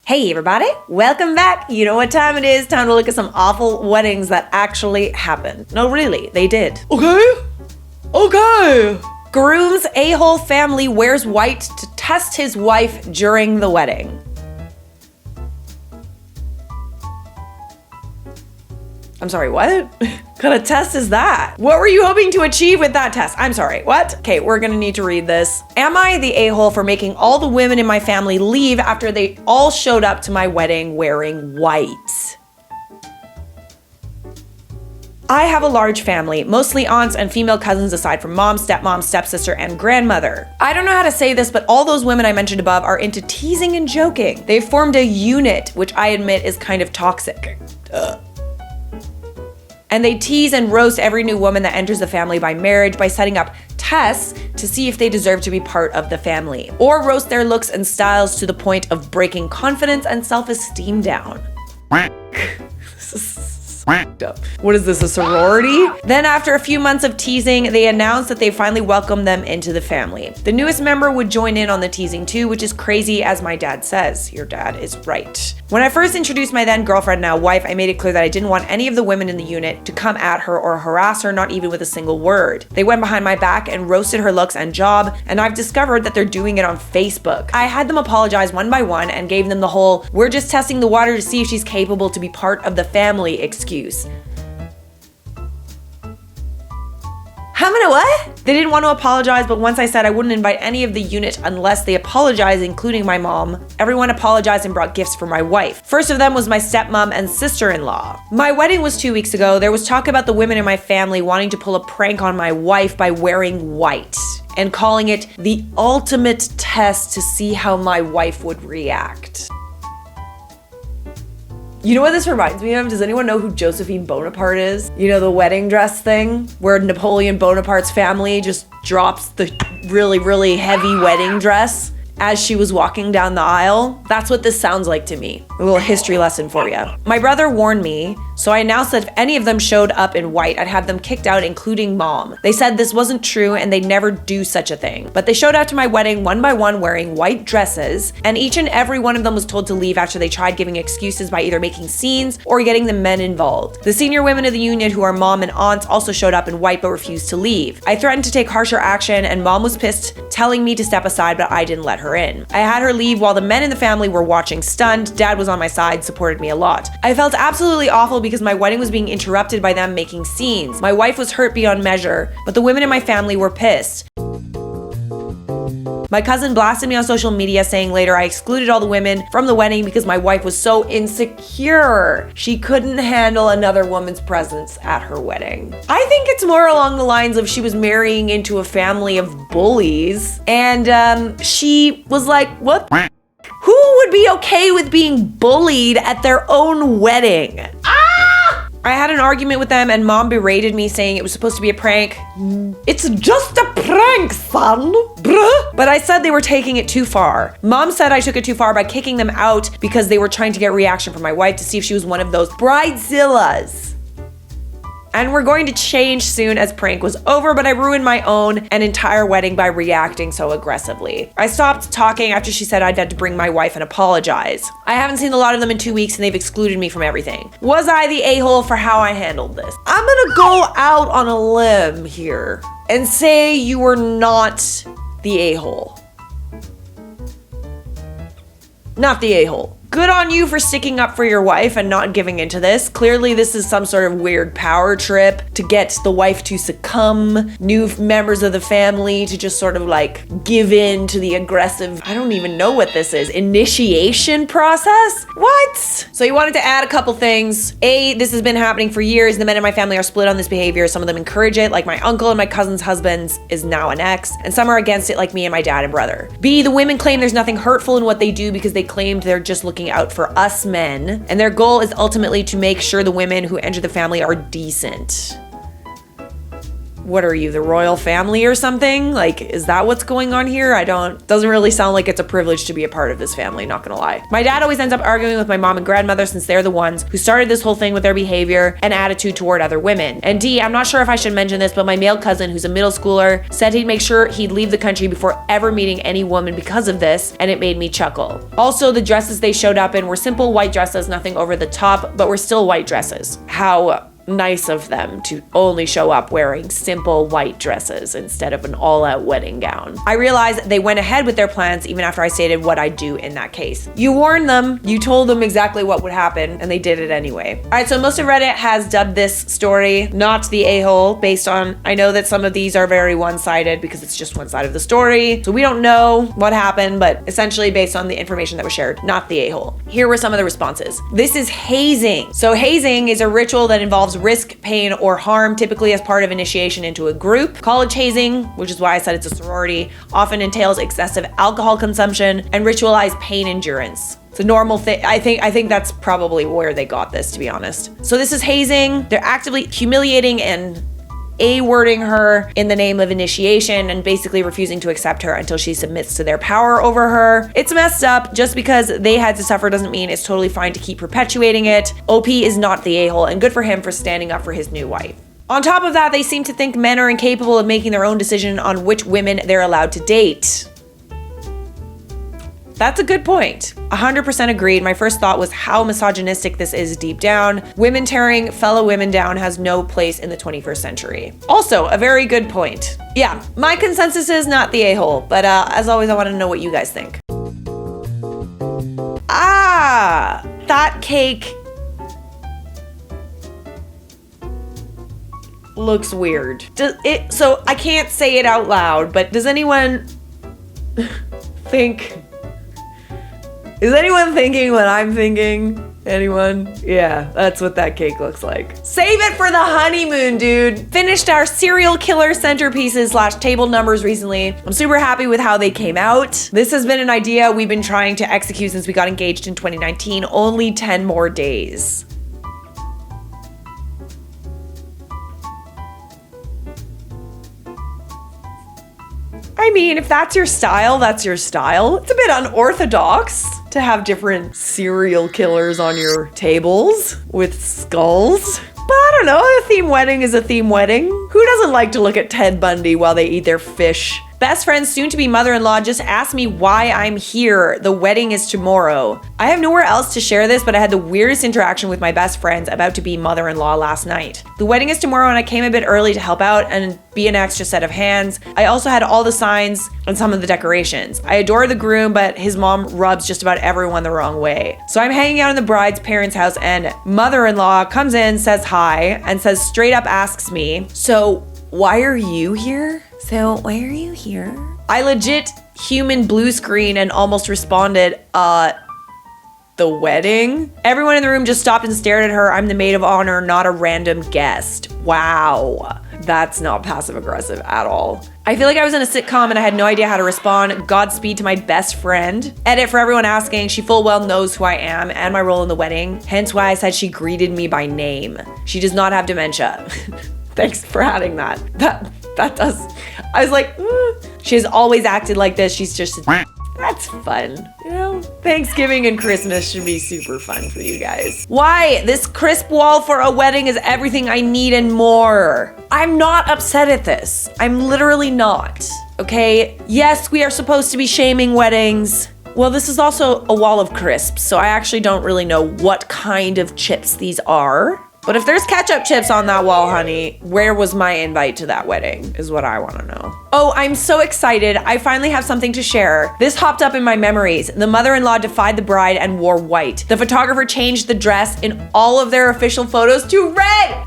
Hey everybody, welcome back. You know what time it is? Time to look at some awful weddings that actually happened. No, really, they did. Okay. Groom's a-hole family wears white to test his wife during the wedding. I'm sorry, what? What kind of test is that? What were you hoping to achieve with that test? I'm sorry, what? Okay, we're gonna need to read this. Am I the a-hole for making all the women in my family leave after they all showed up to my wedding wearing white? I have a large family, mostly aunts and female cousins aside from mom, stepmom, stepsister, and grandmother. I don't know how to say this, but all those women I mentioned above are into teasing and joking. They've formed a unit, which I admit is kind of toxic. And they tease and roast every new woman that enters the family by marriage by setting up tests to see if they deserve to be part of the family, or roast their looks and styles to the point of breaking confidence and self-esteem down. What is this, a sorority? Then after a few months of teasing, they announced that they finally welcomed them into the family. The newest member would join in on the teasing too, which is crazy, as my dad says. Your dad is right. When I first introduced my then girlfriend, now wife, I made it clear that I didn't want any of the women in the unit to come at her or harass her, not even with a single word. They went behind my back and roasted her looks and job, and I've discovered that they're doing it on Facebook. I had them apologize one by one and gave them the whole, "we're just testing the water to see if she's capable to be part of the family" excuse. How many what? They didn't want to apologize, but once I said I wouldn't invite any of the unit unless they apologized, including my mom, everyone apologized and brought gifts for my wife. First of them was my stepmom and sister-in-law. My wedding was 2 weeks ago. There was talk about the women in my family wanting to pull a prank on my wife by wearing white and calling it the ultimate test to see how my wife would react. You know what this reminds me of? Does anyone know who Josephine Bonaparte is? You know, the wedding dress thing where Napoleon Bonaparte's family just drops the really, really heavy wedding dress as she was walking down the aisle. That's what this sounds like to me. A little history lesson for you. My brother warned me, so I announced that if any of them showed up in white, I'd have them kicked out, including mom. They said this wasn't true and they'd never do such a thing. But they showed up to my wedding one by one wearing white dresses, and each and every one of them was told to leave after they tried giving excuses by either making scenes or getting the men involved. The senior women of the union, who are mom and aunts, also showed up in white but refused to leave. I threatened to take harsher action and mom was pissed, telling me to step aside, but I didn't let her in. I had her leave while the men in the family were watching stunned. Dad was on my side, supported me a lot. I felt absolutely awful because my wedding was being interrupted by them making scenes. My wife was hurt beyond measure, but the women in my family were pissed. My cousin blasted me on social media, saying later I excluded all the women from the wedding because my wife was so insecure. She couldn't handle another woman's presence at her wedding. I think it's more along the lines of she was marrying into a family of bullies, and she was like, what? Who would be okay with being bullied at their own wedding? I had an argument with them and mom berated me, saying it was supposed to be a prank. It's just a prank, son. Bruh. But I said they were taking it too far. Mom said I took it too far by kicking them out because they were trying to get reaction from my wife to see if she was one of those bridezillas. And we're going to change soon as prank was over, but I ruined my own and entire wedding by reacting so aggressively. I stopped talking after she said I'd had to bring my wife and apologize. I haven't seen a lot of them in 2 weeks and they've excluded me from everything. Was I the a-hole for how I handled this? I'm gonna go out on a limb here and say you were not the a-hole. Not the a-hole. Good on you for sticking up for your wife and not giving into this. Clearly, this is some sort of weird power trip to get the wife to succumb, new members of the family to just sort of like give in to the aggressive, I don't even know what this is, initiation process? What? So you wanted to add a couple things. A, this has been happening for years. The men in my family are split on this behavior. Some of them encourage it, like my uncle and my cousin's husband is now an ex, and some are against it, like me and my dad and brother. B, the women claim there's nothing hurtful in what they do because they claimed they're just looking out for us men, and their goal is ultimately to make sure the women who enter the family are decent. what are you, the royal family or something? Like, is that what's going on here? Doesn't really sound like it's a privilege to be a part of this family, not gonna lie. My dad always ends up arguing with my mom and grandmother since they're the ones who started this whole thing with their behavior and attitude toward other women. And D, I'm not sure if I should mention this, but my male cousin, who's a middle schooler, said he'd make sure he'd leave the country before ever meeting any woman because of this, and it made me chuckle. Also, the dresses they showed up in were simple white dresses, nothing over the top, but were still white dresses. How nice of them to only show up wearing simple white dresses instead of an all-out wedding gown. I realized they went ahead with their plans even after I stated what I'd do in that case. You warned them, you told them exactly what would happen, and they did it anyway. All right, so most of Reddit has dubbed this story not the a-hole based on, I know that some of these are very one-sided because it's just one side of the story, so we don't know what happened, but essentially based on the information that was shared, not the a-hole. Here were some of the responses. This is hazing. So hazing is a ritual that involves risk, pain, or harm, typically as part of initiation into a group. College hazing, which is why I said it's a sorority, often entails excessive alcohol consumption and ritualized pain endurance. It's a normal thing. I think that's probably where they got this, to be honest. So this is hazing. They're actively humiliating and A-wording her in the name of initiation and basically refusing to accept her until she submits to their power over her. It's messed up. Just because they had to suffer doesn't mean it's totally fine to keep perpetuating it. OP is not the a-hole, and good for him for standing up for his new wife. On top of that, they seem to think men are incapable of making their own decision on which women they're allowed to date. That's a good point. 100% agreed. My first thought was how misogynistic this is deep down. Women tearing fellow women down has no place in the 21st century. Also, a very good point. Yeah, my consensus is not the a-hole, but as always, I want to know what you guys think. That cake looks weird. So I can't say it out loud, but does anyone think... Is anyone thinking what I'm thinking? Anyone? Yeah, that's what that cake looks like. Save it for the honeymoon, dude. Finished our serial killer centerpieces / table numbers recently. I'm super happy with how they came out. This has been an idea we've been trying to execute since we got engaged in 2019. Only 10 more days. I mean, if that's your style, that's your style. It's a bit unorthodox to have different serial killers on your tables with skulls. But I don't know, a theme wedding is a theme wedding. Who doesn't like to look at Ted Bundy while they eat their fish? Best friend's soon-to-be mother-in-law just asked me why I'm here. The wedding is tomorrow. I have nowhere else to share this, but I had the weirdest interaction with my best friend's about-to-be mother-in-law last night. The wedding is tomorrow and I came a bit early to help out and be an extra set of hands. I also had all the signs and some of the decorations. I adore the groom, but his mom rubs just about everyone the wrong way. So I'm hanging out in the bride's parents' house and mother-in-law comes in, says hi, and says straight up asks me, "So why are you here?" I legit human blue screen and almost responded, the wedding? Everyone in the room just stopped and stared at her. I'm the maid of honor, not a random guest. Wow. That's not passive aggressive at all. I feel like I was in a sitcom and I had no idea how to respond. Godspeed to my best friend. Edit for everyone asking, she full well knows who I am and my role in the wedding. Hence why I said she greeted me by name. She does not have dementia. Thanks for adding that. That does. I was like, she has always acted like this. She's just, that's fun. You know, Thanksgiving and Christmas should be super fun for you guys. Why? This crisp wall for a wedding is everything I need and more. I'm not upset at this. I'm literally not. Okay? Yes, we are supposed to be shaming weddings. Well, this is also a wall of crisps, so I actually don't really know what kind of chips these are. But if there's ketchup chips on that wall, honey, where was my invite to that wedding is what I want to know. Oh, I'm so excited. I finally have something to share. This hopped up in my memories. The mother-in-law defied the bride and wore white. The photographer changed the dress in all of their official photos to red.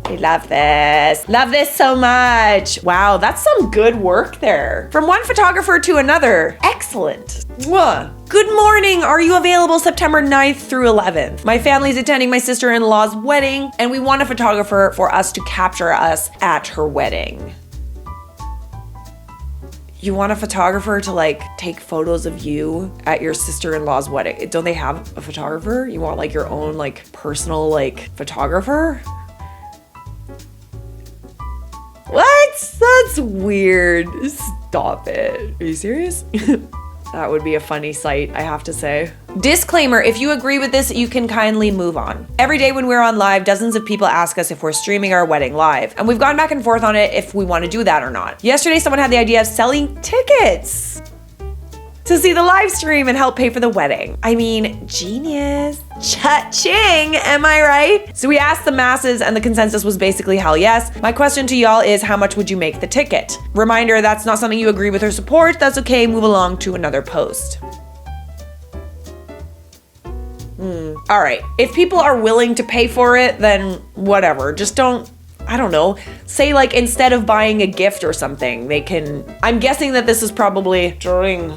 I love this. Love this so much. Wow, that's some good work there. From one photographer to another. Excellent. Mwah. Good morning. Are you available September 9th through 11th? My family's attending my sister-in-law's wedding and we want a photographer for us to capture us at her wedding. You want a photographer to like take photos of you at your sister-in-law's wedding? Don't they have a photographer? You want like your own like personal like photographer? That's weird. Stop it. Are you serious? That would be a funny sight, I have to say. Disclaimer, if you agree with this, you can kindly move on. Every day when we're on live, dozens of people ask us if we're streaming our wedding live, and we've gone back and forth on it if we want to do that or not. Yesterday, someone had the idea of selling tickets to see the live stream and help pay for the wedding. I mean, genius. Cha-ching, am I right? So we asked the masses and the consensus was basically hell yes. My question to y'all is, how much would you make the ticket? Reminder, that's not something you agree with or support. That's okay, move along to another post. All right, if people are willing to pay for it, then whatever. Just don't, I don't know, say like instead of buying a gift or something, they can, I'm guessing that this is probably during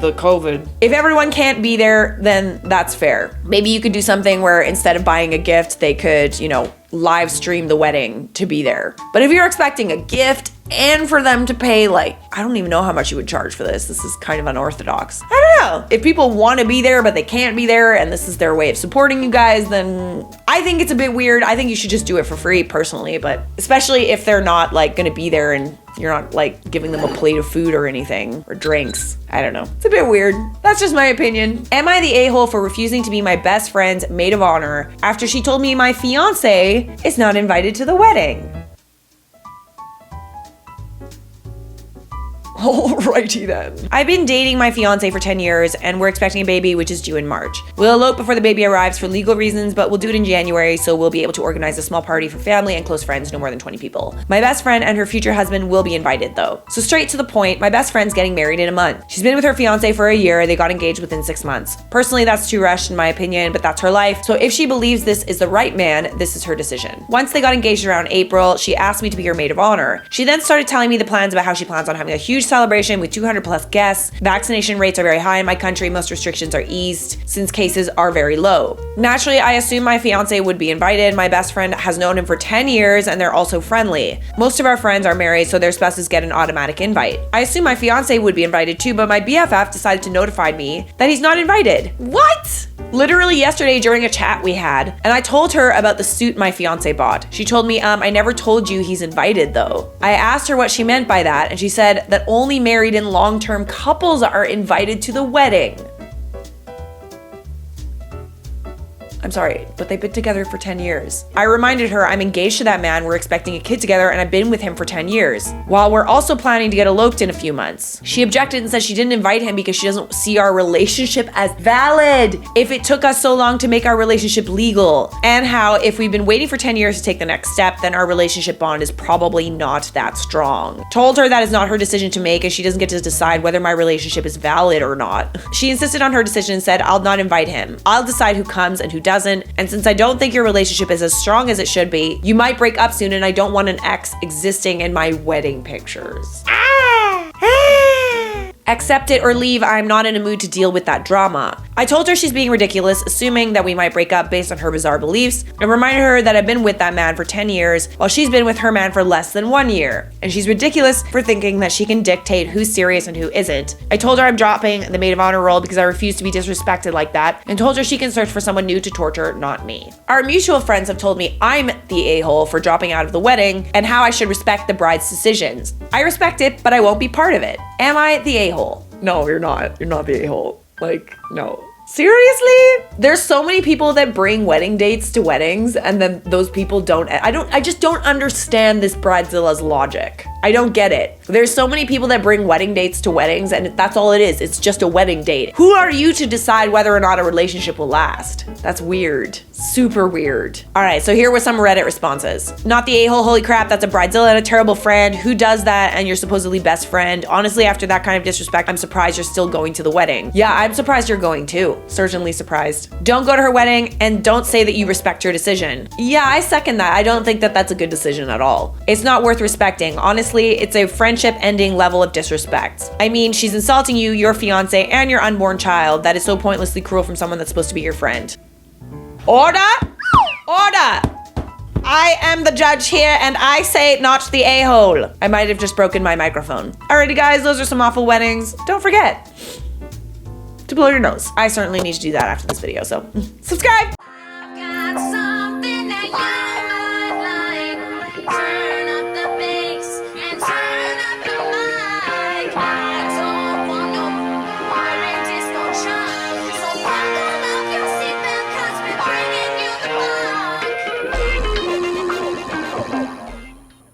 the COVID. If everyone can't be there, then that's fair. Maybe you could do something where instead of buying a gift, they could, you know, live stream the wedding to be there. But if you're expecting a gift and for them to pay, like, I don't even know how much you would charge for this. This is kind of unorthodox. I don't know. If people want to be there, but they can't be there, and this is their way of supporting you guys, then I think it's a bit weird. I think you should just do it for free personally, but especially if they're not like going to be there and you're not like giving them a plate of food or anything or drinks. I don't know. It's a bit weird. That's just my opinion. Am I the a-hole for refusing to be my best friend's maid of honor after she told me my fiance is not invited to the wedding? Alrighty then. I've been dating my fiance for 10 years and we're expecting a baby, which is due in March. We'll elope before the baby arrives for legal reasons, but we'll do it in January, so we'll be able to organize a small party for family and close friends, no more than 20 people. My best friend and her future husband will be invited though. So straight to the point, my best friend's getting married in a month. She's been with her fiance for a year, they got engaged within 6 months. Personally, that's too rushed in my opinion, but that's her life. So if she believes this is the right man, this is her decision. Once they got engaged around April, she asked me to be her maid of honor. She then started telling me the plans about how she plans on having a huge celebration with 200 plus guests. Vaccination rates are very high in my country. Most restrictions are eased since cases are very low. Naturally, I assume my fiance would be invited. My best friend has known him for 10 years and they're also friendly. Most of our friends are married, so their spouses get an automatic invite. I assume my fiance would be invited too, but my BFF decided to notify me that he's not invited. What? Literally yesterday during a chat we had, and I told her about the suit my fiance bought. She told me, I never told you he's invited though. I asked her what she meant by that, and she said that only married and long-term couples are invited to the wedding. I'm sorry, but they've been together for 10 years. I reminded her I'm engaged to that man, we're expecting a kid together, and I've been with him for 10 years, while we're also planning to get eloped in a few months. She objected and said she didn't invite him because she doesn't see our relationship as valid if it took us so long to make our relationship legal, and how if we've been waiting for 10 years to take the next step, then our relationship bond is probably not that strong. Told her that is not her decision to make and she doesn't get to decide whether my relationship is valid or not. She insisted on her decision and said, I'll not invite him. I'll decide who comes and who doesn't. And since I don't think your relationship is as strong as it should be, you might break up soon and I don't want an ex existing in my wedding pictures. Accept it or leave, I'm not in a mood to deal with that drama. I told her she's being ridiculous, assuming that we might break up based on her bizarre beliefs, and reminded her that I've been with that man for 10 years, while she's been with her man for less than 1 year. And she's ridiculous for thinking that she can dictate who's serious and who isn't. I told her I'm dropping the maid of honor role because I refuse to be disrespected like that, and told her she can search for someone new to torture, not me. Our mutual friends have told me I'm the a-hole for dropping out of the wedding, and how I should respect the bride's decisions. I respect it, but I won't be part of it. Am I the a-hole? No, you're not. You're not the a-hole. Like, no. Seriously? There's so many people that bring wedding dates to weddings and then those people don't. I just don't understand this bridezilla's logic. I don't get it. There's so many people that bring wedding dates to weddings and that's all it is. It's just a wedding date. Who are you to decide whether or not a relationship will last? That's weird. Super weird. All right, so here were some Reddit responses. Not the a-hole, holy crap, that's a bridezilla and a terrible friend. Who does that and your supposedly best friend? Honestly, after that kind of disrespect, I'm surprised you're still going to the wedding. Yeah, I'm surprised you're going too. Certainly surprised. Don't go to her wedding and don't say that you respect her decision. Yeah, I second that. I don't think that that's a good decision at all. It's not worth respecting. Honestly, it's a friendship ending level of disrespect. I mean, she's insulting you, your fiance, and your unborn child. That is so pointlessly cruel from someone that's supposed to be your friend. Order! Order! I am the judge here and I say not the a-hole. I might have just broken my microphone. Alrighty guys, those are some awful weddings. Don't forget to blow your nose. I certainly need to do that after this video, so subscribe!